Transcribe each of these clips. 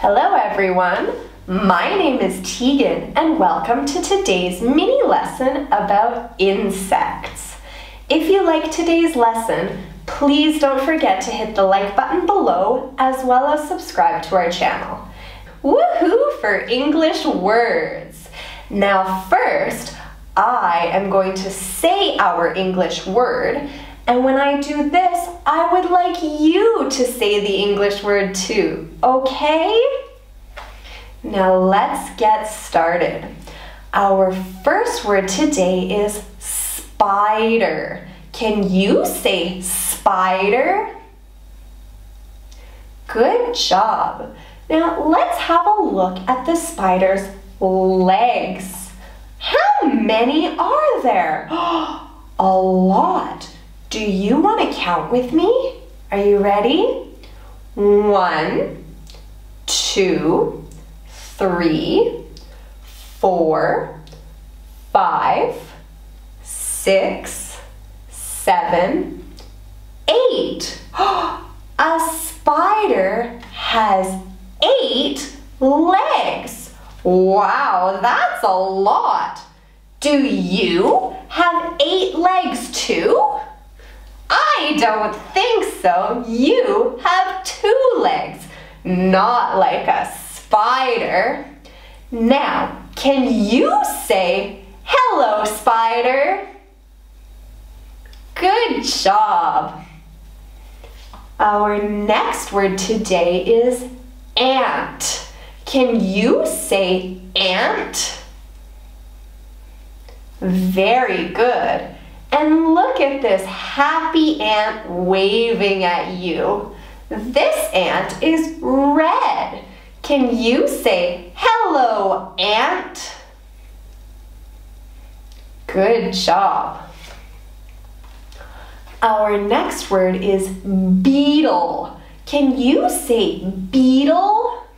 Hello everyone, my name is Tiegan and welcome to today's mini lesson about insects. If you like today's lesson, please don't forget to hit the like button below as well as subscribe to our channel. Woohoo for English words! Now first, I am going to say our English word, and when I do this, I would like you to say the English word too, okay? Now let's get started. Our first word today is spider. Can you say spider? Good job. Now let's have a look at the spider's legs. How many are there? A lot. Do you want to count with me? Are you ready? 1, 2, 3, 4, 5, 6, 7, 8. A spider has 8 legs. Wow, that's a lot. Do you have 8 legs too? I don't think so. You have 2 legs, not like a spider. Now, can you say, hello, spider? Good job. Our next word today is ant. Can you say ant? Very good. And look at this happy ant waving at you. This ant is red. Can you say, hello, ant? Good job. Our next word is beetle. Can you say beetle?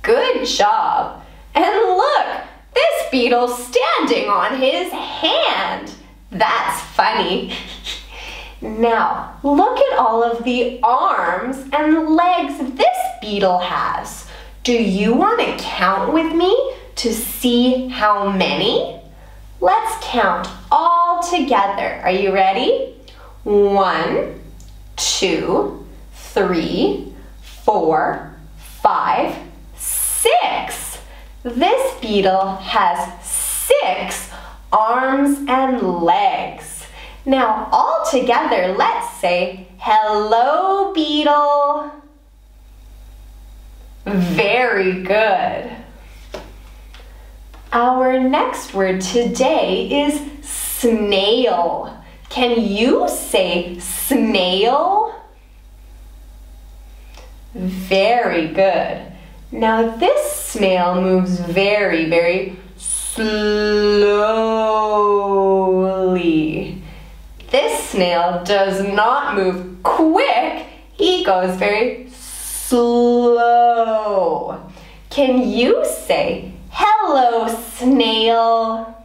Good job. And look, this beetle's standing on his hand. That's funny. Now, look at all of the arms and legs this beetle has. Do you want to count with me to see how many? Let's count all together. Are you ready? 1, 2, 3, 4, 5, 6. This beetle has 6 arms and legs. Now, all together, let's say, hello, beetle. Very good. Our next word today is snail. Can you say snail? Very good. Now, this snail moves very, very slowly. This snail does not move quick. He goes very slow. Can you say, hello, snail?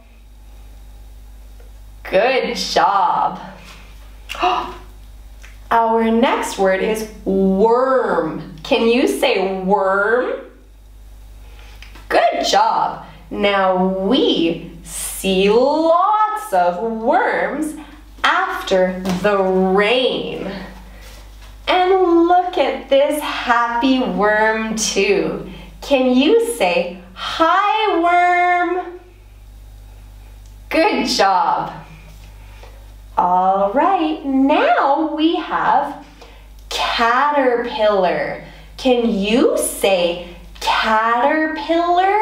Good job. Our next word is worm. Can you say worm? Good job. Now we see lots of worms after the rain. And look at this happy worm too. Can you say, hi worm? Good job. All right, now we have caterpillar. Can you say caterpillar?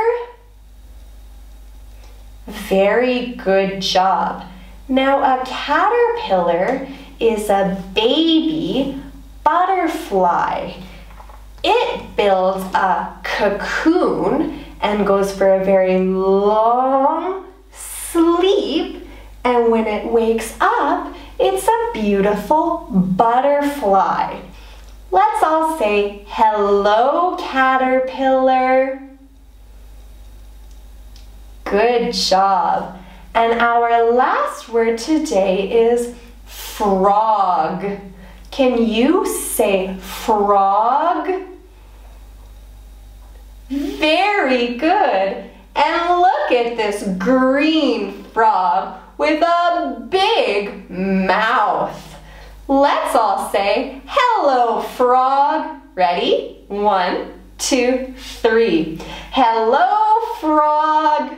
Very good job. Now a caterpillar is a baby butterfly. It builds a cocoon and goes for a very long sleep, and when it wakes up, it's a beautiful butterfly. Let's all say, hello, caterpillar. Good job. And our last word today is frog. Can you say frog? Very good. And look at this green frog with a big mouth. Let's all say, hello, frog. Ready? 1, 2, 3. Hello, frog.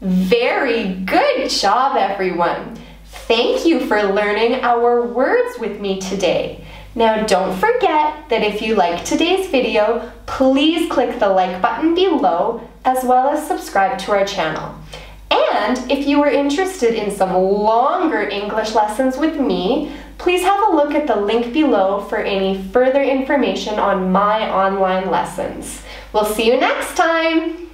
Very good job, everyone. Thank you for learning our words with me today. Now don't forget that if you liked today's video, please click the like button below as well as subscribe to our channel. And if you are interested in some longer English lessons with me, please have a look at the link below for any further information on my online lessons. We'll see you next time!